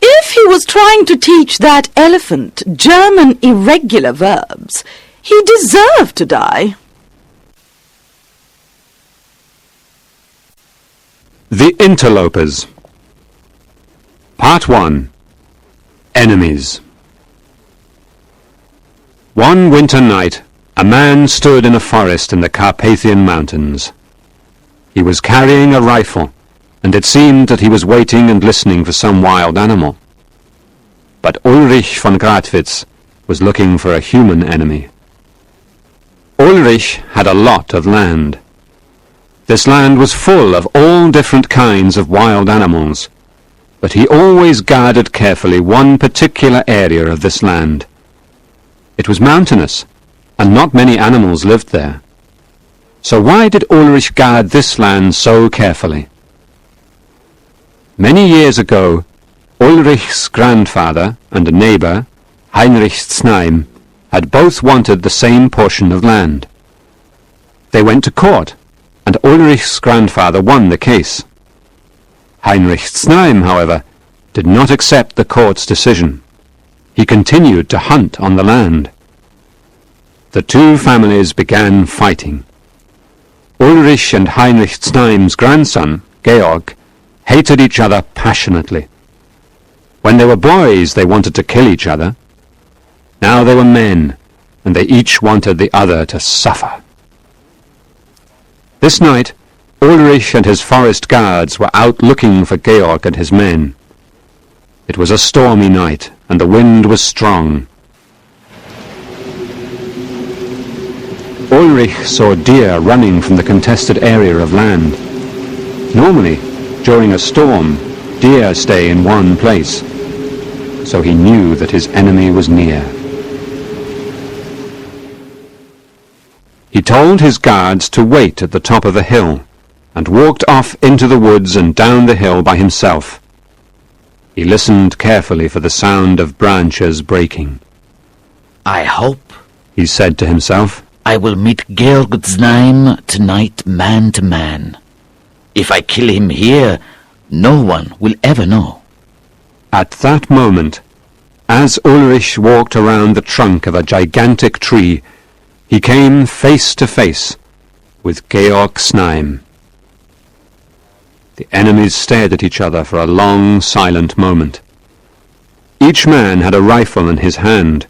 If he was trying to teach that elephant German irregular verbs, he deserved to die. The Interlopers. Part 1. Enemies. One winter night, a man stood in a forest in the Carpathian Mountains. He was carrying a rifle, and it seemed that he was waiting and listening for some wild animal. But Ulrich von Gradwitz was looking for a human enemy. Ulrich had a lot of land. This land was full of all different kinds of wild animals, but he always guarded carefully one particular area of this land. It was mountainous, and not many animals lived there. So why did Ulrich guard this land so carefully? Many years ago, Ulrich's grandfather and a neighbour, Heinrich Znaim, had both wanted the same portion of land. They went to court, and Ulrich's grandfather won the case. Heinrich Znaim, however, did not accept the court's decision. He continued to hunt on the land. The two families began fighting. Ulrich and Heinrich Znaim's grandson, Georg, hated each other passionately. When they were boys, they wanted to kill each other. Now they were men, and they each wanted the other to suffer. This night, Ulrich and his forest guards were out looking for Georg and his men. It was a stormy night, and the wind was strong. Ulrich saw deer running from the contested area of land. Normally, during a storm, deer stay in one place, so he knew that his enemy was near. He told his guards to wait at the top of the hill, and walked off into the woods and down the hill by himself. He listened carefully for the sound of branches breaking. I hope, He said to himself, I will meet Georg Znaim tonight man to man. If I kill him here, no one will ever know. At that moment, as Ulrich walked around the trunk of a gigantic tree, he came face to face with Georg Znaim. The enemies stared at each other for a long, silent moment. Each man had a rifle in his hand.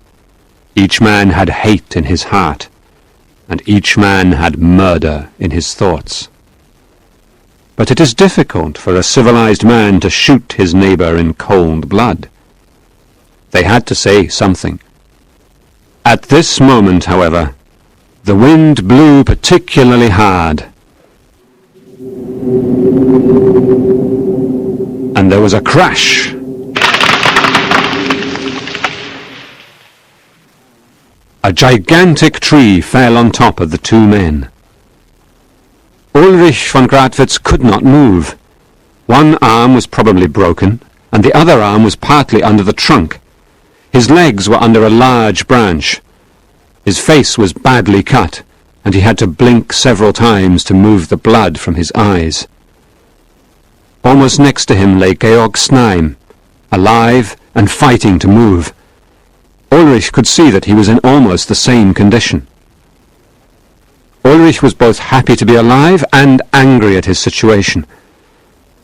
Each man had hate in his heart. And each man had murder in his thoughts. But it is difficult for a civilized man to shoot his neighbor in cold blood. They had to say something. At this moment, however, the wind blew particularly hard, and there was a crash. A gigantic tree fell on top of the two men. Ulrich von Gradwitz could not move. One arm was probably broken, and the other arm was partly under the trunk. His legs were under a large branch. His face was badly cut, and he had to blink several times to move the blood from his eyes. Almost next to him lay Georg Znaim, alive and fighting to move. Ulrich could see that he was in almost the same condition. Ulrich was both happy to be alive and angry at his situation.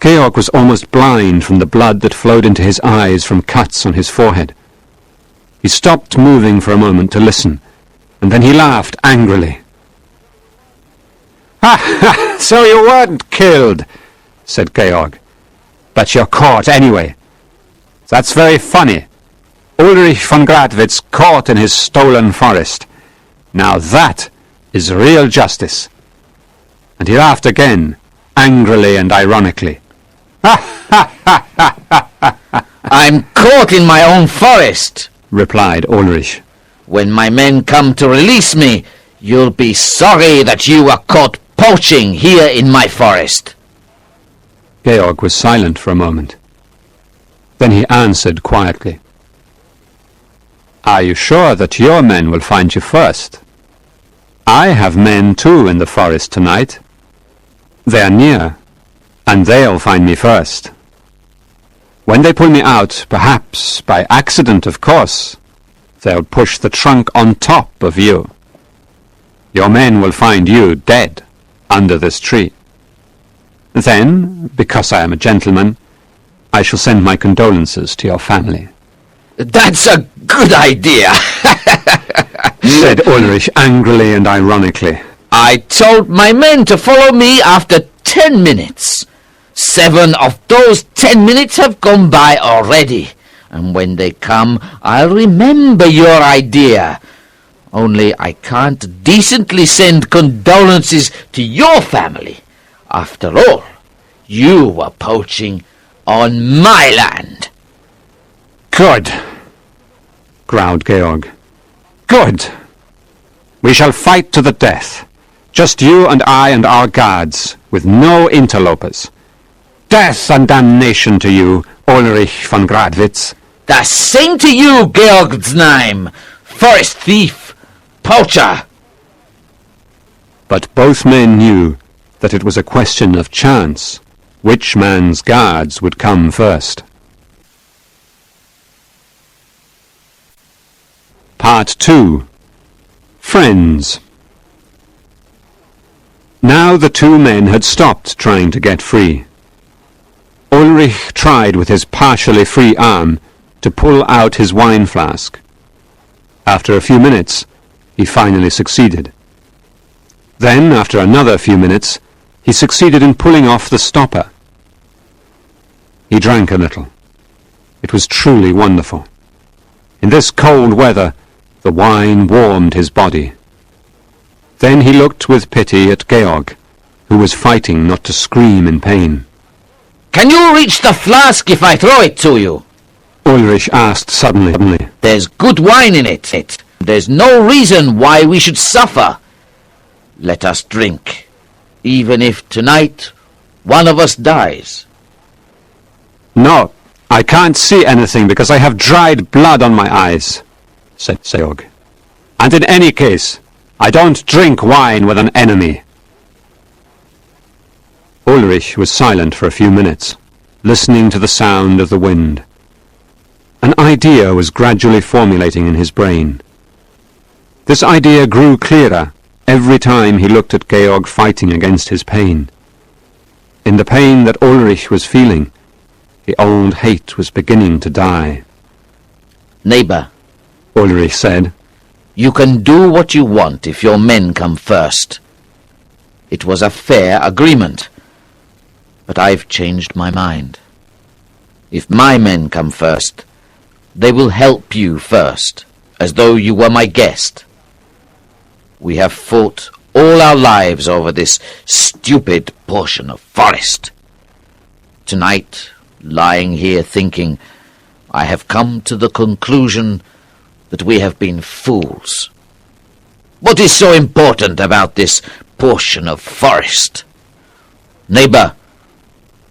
Georg was almost blind from the blood that flowed into his eyes from cuts on his forehead. He stopped moving for a moment to listen, and then he laughed angrily. "Ha ha! So you weren't killed," said Georg. "But you're caught anyway. That's very funny. Ulrich von Gradwitz caught in his stolen forest. Now that is real justice." And he laughed again, angrily and ironically. I'm caught in my own forest, replied Ulrich. When my men come to release me, you'll be sorry that you were caught poaching here in my forest. Georg was silent for a moment. Then he answered quietly. "Are you sure that your men will find you first? I have men too in the forest tonight. They are near, and they'll find me first. When they pull me out, perhaps by accident, of course, they'll push the trunk on top of you. Your men will find you dead under this tree. Then, because I am a gentleman, I shall send my condolences to your family." That's a good idea, said Ulrich angrily and ironically. I told my men to follow me after 10 minutes. 7 of those 10 minutes have gone by already, and when they come, I'll remember your idea. Only I can't decently send condolences to your family. After all, you were poaching on my land. "Good," growled Georg. "Good. We shall fight to the death. Just you and I and our guards, with no interlopers. Death and damnation to you, Ulrich von Gradwitz." The same to you, Georg Znaim. forest thief, poacher! But both men knew that it was a question of chance which man's guards would come first. Part 2. Friends. Now the two men had stopped trying to get free. Ulrich tried with his partially free arm to pull out his wine flask. After a few minutes, he finally succeeded. Then, after another few minutes, he succeeded in pulling off the stopper. He drank a little. It was truly wonderful. In this cold weather, the wine warmed his body. Then he looked with pity at Georg, who was fighting not to scream in pain. Can you reach the flask if I throw it to you? Ulrich asked suddenly. There's good wine in it. There's no reason why we should suffer. Let us drink, even if tonight one of us dies. No, I can't see anything because I have dried blood on my eyes, said Georg. And in any case, I don't drink wine with an enemy. Ulrich was silent for a few minutes, listening to the sound of the wind. An idea was gradually formulating in his brain. This idea grew clearer every time he looked at Georg fighting against his pain. In the pain that Ulrich was feeling, the old hate was beginning to die. Neighbor, Ulrich said, you can do what you want if your men come first. It was a fair agreement. But I've changed my mind. If my men come first, they will help you first, as though you were my guest. We have fought all our lives over this stupid portion of forest. Tonight, lying here thinking, I have come to the conclusion that we have been fools. What is so important about this portion of forest? Neighbor,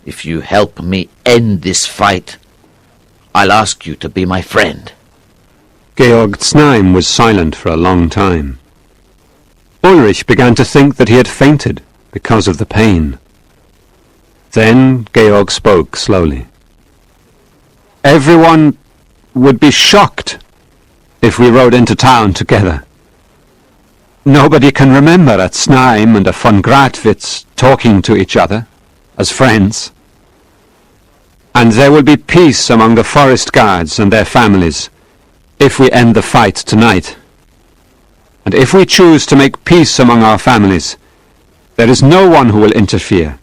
if you help me end this fight, I'll ask you to be my friend. Georg Znaim was silent for a long time. Ulrich began to think that he had fainted because of the pain. Then Georg spoke slowly. Everyone would be shocked if we rode into town together. Nobody can remember a Znaim and a von Gradwitz talking to each other as friends. And there will be peace among the forest guards and their families if we end the fight tonight. And if we choose to make peace among our families, there is no one who will interfere,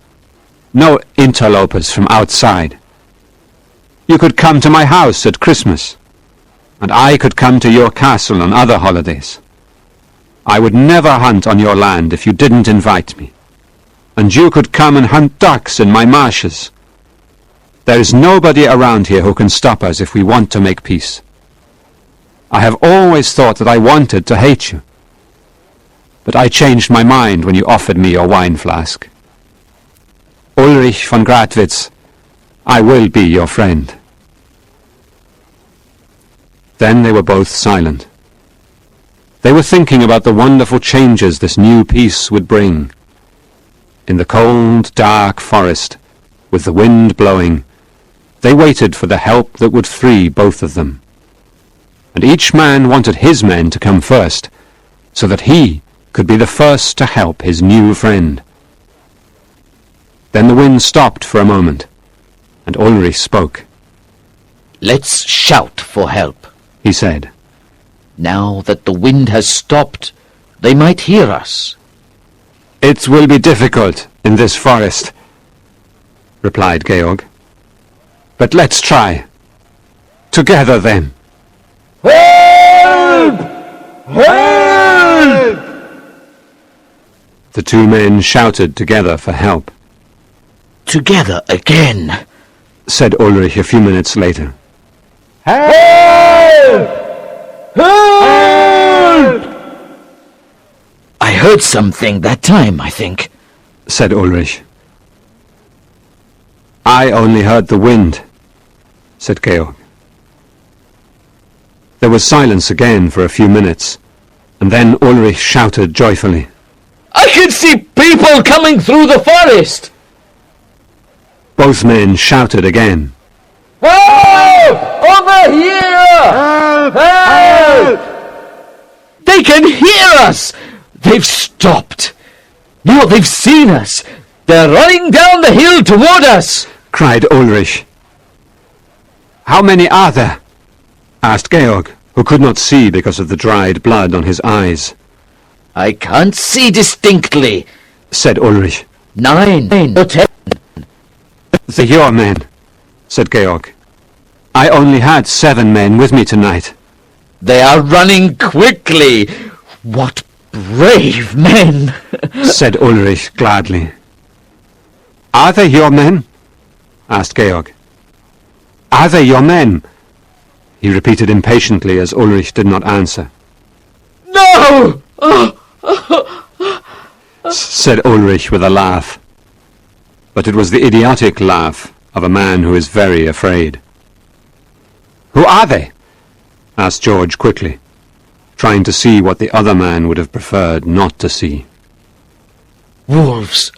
no interlopers from outside. You could come to my house at Christmas, and I could come to your castle on other holidays. I would never hunt on your land if you didn't invite me, and you could come and hunt ducks in my marshes. There is nobody around here who can stop us if we want to make peace. I have always thought that I wanted to hate you, but I changed my mind when you offered me your wine flask. Ulrich von Gradwitz, I will be your friend. Then they were both silent. They were thinking about the wonderful changes this new peace would bring. In the cold, dark forest, with the wind blowing, they waited for the help that would free both of them. And each man wanted his men to come first, so that he could be the first to help his new friend. Then the wind stopped for a moment, and Ulrich spoke. Let's shout for help, he said. Now that the wind has stopped, they might hear us. It will be difficult in this forest, replied Georg. But let's try. Together then. Help! Help! The two men shouted together for help. Together again, said Ulrich a few minutes later. Help! Help! I heard something that time, I think, said Ulrich. I only heard the wind, said Georg. There was silence again for a few minutes, and then Ulrich shouted joyfully. I can see people coming through the forest! Both men shouted again. Help! Over here! Help! Help! They can hear us! They've stopped. Now they've seen us. They're running down the hill toward us! Cried Ulrich. How many are there? Asked Georg, who could not see because of the dried blood on his eyes. I can't see distinctly. Said Ulrich. 9 or 10. They're your men, said Georg. I only had 7 men with me tonight. They are running quickly. What brave men! Said Ulrich gladly. Are they your men? Asked Georg. Are they your men? He repeated impatiently as Ulrich did not answer. No! Said Ulrich with a laugh. But it was the idiotic laugh of a man who is very afraid. Who are they? Asked George quickly, trying to see what the other man would have preferred not to see. Wolves